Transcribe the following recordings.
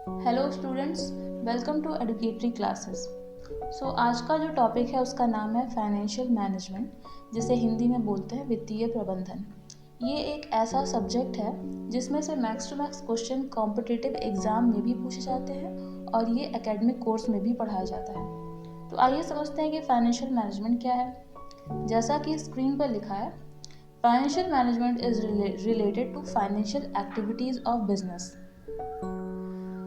Hello students, welcome to educatory classes. आज का जो टॉपिक है उसका नाम है फाइनेंशियल मैनेजमेंट, जिसे हिंदी में बोलते हैं वित्तीय प्रबंधन। ये एक ऐसा सब्जेक्ट है जिसमें से max to max question competitive exam में भी पूछे जाते हैं और ये एकेडमिक कोर्स में भी पढ़ाया जाता है। तो आइए समझते हैं कि फाइनेंशियल मैनेजमेंट क्या है। जैसा कि स्क्रीन पर लिखा है, financial management is related to financial activities of business.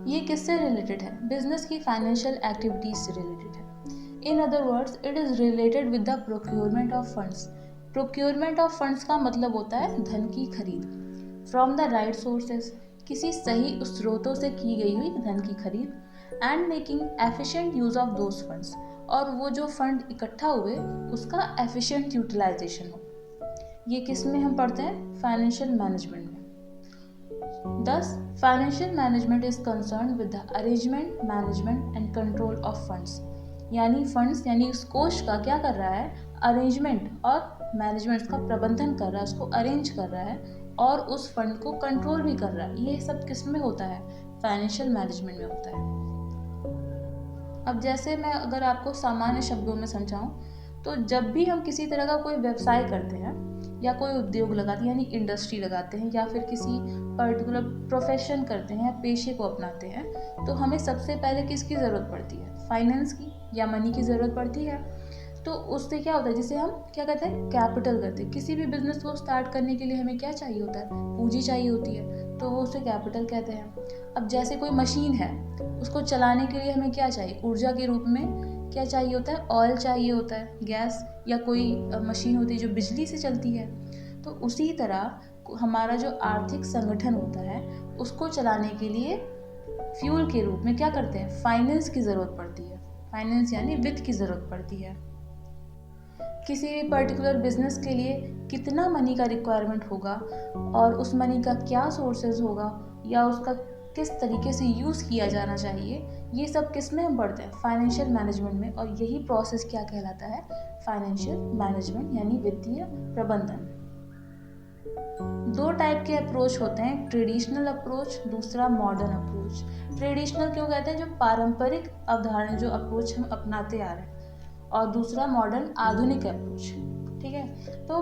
ये किससे रिलेटेड है? बिजनेस की फाइनेंशियल एक्टिविटीज से रिलेटेड है। In other words, it is related with the procurement of funds. Procurement of funds का मतलब होता है धन की खरीद। फ्रॉम द राइट सोर्सेज, किसी सही स्रोतों से की गई हुई धन की खरीद। And making efficient use of those funds, और वो जो फंड इकट्ठा हुए उसका एफिशिएंट यूटिलाइजेशन हो। ये किस में हम पढ़ते हैं? फाइनेंशियल मैनेजमेंट में। Thus, financial management is concerned with the arrangement, management and control of funds. यानी फंड्स यानी उस कोष का क्या कर रहा है? अरेंजमेंट और मैनेजमेंट का प्रबंधन कर रहा है, उसको अरेंज कर रहा है और उस फंड को कंट्रोल भी कर रहा है। ये सब किस में होता है? फाइनेंशियल मैनेजमेंट में होता है। अब जैसे मैं अगर आपको सामान्य शब्दों में समझाऊं, तो जब भी हम किसी तरह का कोई व्यवसाय करते हैं या कोई उद्योग लगाते हैं यानी इंडस्ट्री लगाते हैं या फिर किसी पर्टिकुलर प्रोफेशन करते हैं या पेशे को अपनाते हैं, तो हमें सबसे पहले किसकी ज़रूरत पड़ती है? फाइनेंस की या मनी की ज़रूरत पड़ती है। तो उससे क्या होता है, जिसे हम क्या कहते हैं? कैपिटल कहते हैं। किसी भी बिजनेस को स्टार्ट करने के लिए हमें क्या चाहिए होता है? पूंजी चाहिए होती है, तो वो उसे कैपिटल कहते हैं। अब जैसे कोई मशीन है, उसको चलाने के लिए हमें क्या चाहिए? ऊर्जा के रूप में क्या चाहिए होता है? ऑयल चाहिए होता है, गैस, या कोई मशीन होती है जो बिजली से चलती है। तो उसी तरह हमारा जो आर्थिक संगठन होता है उसको चलाने के लिए फ्यूल के रूप में क्या करते हैं? फाइनेंस की ज़रूरत पड़ती है। फाइनेंस यानी वित्त की ज़रूरत पड़ती है। किसी भी पर्टिकुलर बिजनेस के लिए कितना मनी का रिक्वायरमेंट होगा और उस मनी का क्या सोर्सेज होगा या उसका किस तरीके से यूज़ किया जाना चाहिए, ये सब किस में हम पढ़ते हैं? फाइनेंशियल मैनेजमेंट में। और यही प्रोसेस क्या कहलाता है? फाइनेंशियल मैनेजमेंट यानी वित्तीय प्रबंधन। दो टाइप के अप्रोच होते हैं, ट्रेडिशनल अप्रोच, दूसरा मॉडर्न अप्रोच। ट्रेडिशनल क्यों कहते हैं? जो पारंपरिक अवधारणा जो अप्रोच हम अपनाते आ रहे हैं, और दूसरा मॉडर्न आधुनिक अप्रोच। ठीक है, तो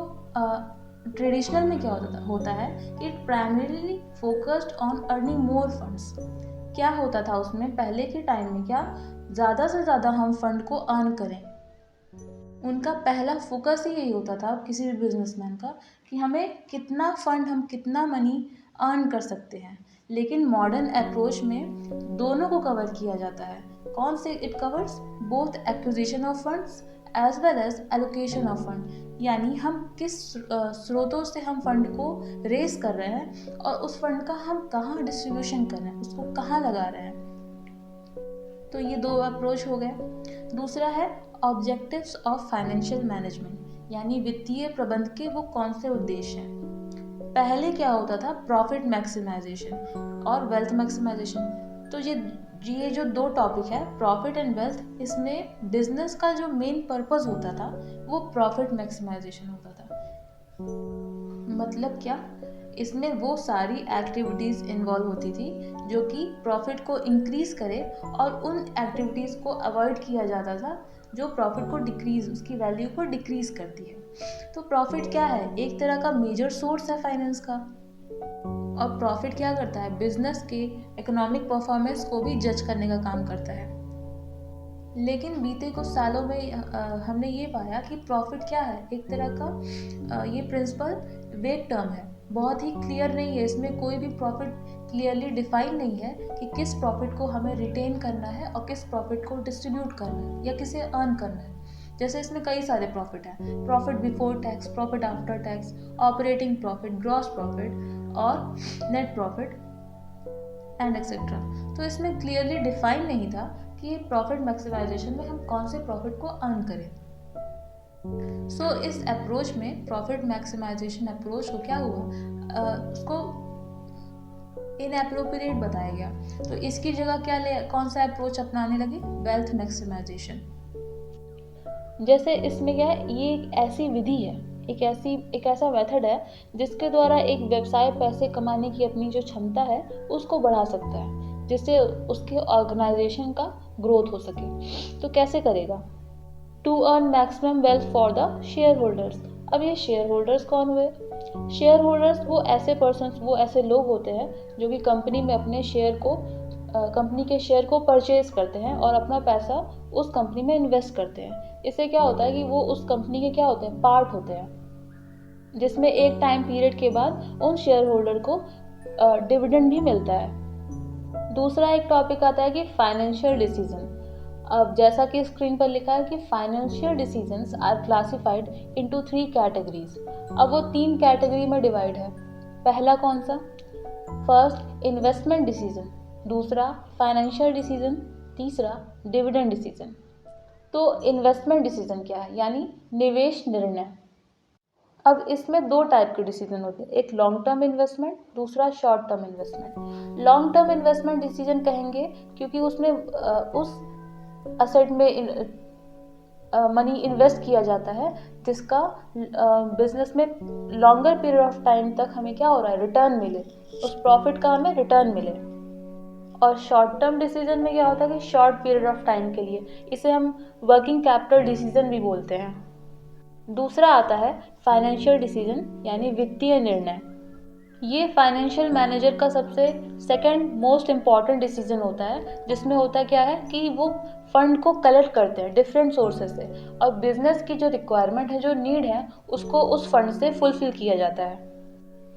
ट्रेडिशनल में क्या होता है? It primarily focused on earning more funds. क्या होता था उसमें पहले के टाइम में? क्या ज़्यादा से ज़्यादा हम फंड को अर्न करें। उनका पहला फोकस ही यही होता था किसी भी बिजनेसमैन का, कि हमें कितना फंड, हम कितना मनी अर्न कर सकते हैं। लेकिन मॉडर्न अप्रोच में दोनों को कवर किया जाता है। कौन से? It covers both acquisition of funds as well as allocation of fund. यानी हम किस स्रोतों से हम फंड को रेस कर रहे हैं और उस फंड का हम कहाँ डिस्ट्रीब्यूशन कर रहे हैं, उसको कहाँ लगा रहे हैं। तो ये दो अप्रोच हो गए। दूसरा है ऑब्जेक्टिव्स ऑफ फाइनेंशियल मैनेजमेंट, यानी वित्तीय प्रबंध के वो कौन से उद्देश्य हैं। पहले क्या होता था? प्रॉफिट मैक्सिमाइजेशन और वेल्थ मैक्सिमाइजेशन। तो ये जो दो टॉपिक है, प्रॉफिट एंड वेल्थ, इसमें बिजनेस का जो मेन पर्पस होता था वो प्रॉफिट मैक्सिमाइजेशन होता था। मतलब क्या? इसमें वो सारी एक्टिविटीज़ इन्वॉल्व होती थी जो कि प्रॉफिट को इंक्रीज़ करे, और उन एक्टिविटीज़ को अवॉइड किया जाता था जो प्रॉफिट को डिक्रीज़, उसकी वैल्यू को डिक्रीज़ करती है। तो प्रॉफिट क्या है? एक तरह का मेजर सोर्स है फाइनेंस का। और प्रॉफिट क्या करता है? बिजनेस के इकोनॉमिक परफॉर्मेंस को भी जज करने का काम करता है। लेकिन बीते कुछ सालों में हमने ये पाया कि प्रॉफिट क्या है? एक तरह का ये प्रिंसिपल वेग टर्म है, बहुत ही क्लियर नहीं है। इसमें कोई भी प्रॉफिट क्लियरली डिफाइन नहीं है कि किस प्रॉफिट को हमें रिटेन करना है और किस प्रॉफिट को डिस्ट्रीब्यूट करना है या किसे अर्न करना है। जैसे इसमें कई सारे प्रॉफिट हैं, profit before tax, profit after tax, operating profit, gross profit और नेट प्रॉफिट एंड एक्सेट्रा। तो इसमें क्लियरली डिफाइन नहीं था कि प्रॉफिट मैक्सिमाइजेशन में हम कौन से प्रॉफिट को अर्न करें। इस अप्रोच में, प्रॉफिट मैक्सिमाइजेशन अप्रोच को क्या हुआ, उसको इनएप्रोप्रिएट बताया गया। तो इसकी जगह कौन सा अप्रोच अपनाने लगे? Wealth maximisation. जैसे इसमें क्या है, ये एक ऐसी विधि है, एक ऐसा मेथड है जिसके द्वारा एक व्यवसाय पैसे कमाने की अपनी जो क्षमता है उसको बढ़ा सकता है। जिससे उसके ऑर्गेनाइजेशन का ग्रोथ हो सके। तो कैसे करेगा? To earn maximum wealth for the shareholders. अब ये शेयर होल्डर्स कौन हुए? शेयर होल्डर्स वो ऐसे लोग होते हैं जो कि कंपनी में अपने कंपनी के शेयर को परचेज करते हैं और अपना पैसा उस कंपनी में इन्वेस्ट करते हैं। इससे क्या होता है कि वो उस कंपनी के क्या होते हैं, पार्ट होते हैं, जिसमें एक टाइम पीरियड के बाद उन शेयर होल्डर को डिविडेंड भी मिलता है। दूसरा एक टॉपिक आता है कि फाइनेंशियल डिसीजन। अब जैसा कि स्क्रीन पर लिखा है कि financial decisions are classified into 3 categories. अब वो 3 कैटेगरी में डिवाइड है। पहला कौन सा? फर्स्ट इन्वेस्टमेंट डिसीजन, दूसरा फाइनेंशियल डिसीजन, तीसरा डिविडेंड डिसीजन। तो इन्वेस्टमेंट डिसीजन क्या है? यानी निवेश निर्णय। अब इसमें 2 टाइप के डिसीजन होते हैं, एक लॉन्ग टर्म इन्वेस्टमेंट, दूसरा short term investment. Long term investment decision कहेंगे क्योंकि उसमें उस असेट में मनी इन्वेस्ट किया जाता है जिसका बिजनेस में लॉन्गर पीरियड ऑफ टाइम तक हमें क्या हो रहा है, रिटर्न मिले, उस प्रॉफिट का हमें रिटर्न मिले। और शॉर्ट टर्म डिसीजन में क्या होता है कि शॉर्ट पीरियड ऑफ टाइम के लिए, इसे हम वर्किंग कैपिटल डिसीजन भी बोलते हैं। दूसरा आता है फाइनेंशियल डिसीजन यानी वित्तीय निर्णय। ये फाइनेंशियल मैनेजर का सबसे सेकंड मोस्ट इम्पॉर्टेंट डिसीजन होता है, जिसमें होता क्या है कि वो फंड को कलेक्ट करते हैं डिफरेंट सोर्सेज से और बिजनेस की जो रिक्वायरमेंट है, जो नीड है, उसको उस फंड से फुलफिल किया जाता है।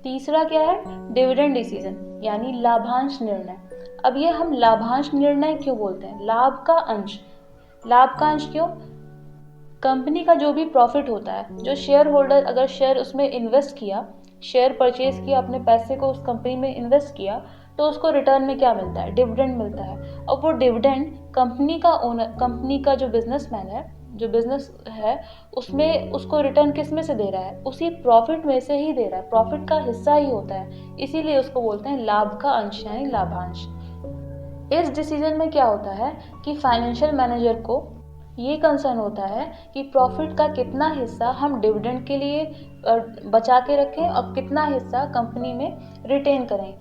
तीसरा क्या है? डिविडेंड डिसीजन यानी लाभांश निर्णय। अब ये हम लाभांश निर्णय क्यों बोलते हैं? लाभ का अंश क्यों? कंपनी का जो भी प्रॉफिट होता है, जो शेयर होल्डर अगर शेयर उसमें इन्वेस्ट किया, शेयर परचेज किया, अपने पैसे को उस कंपनी में इन्वेस्ट किया, तो उसको रिटर्न में क्या मिलता है? डिविडेंड मिलता है। और वो डिविडेंड कंपनी का जो बिजनेसमैन है, जो बिजनेस है, उसमें उसको रिटर्न किस में से दे रहा है? उसी प्रॉफिट में से ही दे रहा है, प्रॉफिट का हिस्सा ही होता है, इसीलिए उसको बोलते हैं लाभ का अंश यानी लाभांश। इस डिसीजन में क्या होता है कि फाइनेंशियल मैनेजर को ये कंसर्न होता है कि प्रॉफिट का कितना हिस्सा हम डिविडेंड के लिए बचा के रखें और कितना हिस्सा कंपनी में रिटेन करें।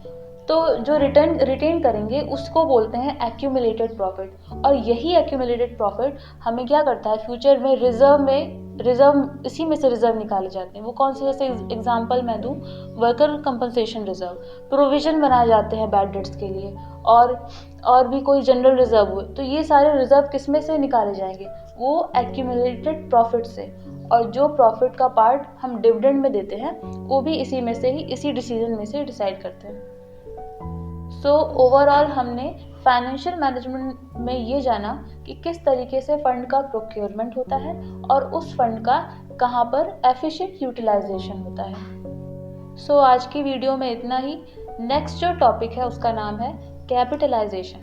तो जो रिटेन करेंगे उसको बोलते हैं एक्यूमुलेटेड प्रॉफिट। और यही एक्यूमुलेटेड प्रॉफिट हमें क्या करता है, फ्यूचर में रिजर्व इसी में से रिजर्व निकाले जाते हैं। वो कौन से? जैसे एग्जांपल मैं दूं, वर्कर कंपनसेशन रिजर्व, प्रोविजन बनाए जाते हैं बैड डेट्स के लिए, और भी कोई जनरल रिजर्व हुए, तो ये सारे रिजर्व किस में से निकाले जाएंगे? वो एक्यूमुलेटेड प्रॉफिट से। और जो प्रॉफिट का पार्ट हम डिविडेंड में देते हैं वो भी इसी में से ही, इसी डिसीजन में से डिसाइड करते हैं। सो ओवरऑल हमने फाइनेंशियल मैनेजमेंट में ये जाना कि किस तरीके से फंड का प्रोक्योरमेंट होता है और उस फंड का कहाँ पर एफिशिएंट यूटिलाइजेशन होता है। सो आज की वीडियो में इतना ही। नेक्स्ट जो टॉपिक है उसका नाम है कैपिटलाइजेशन।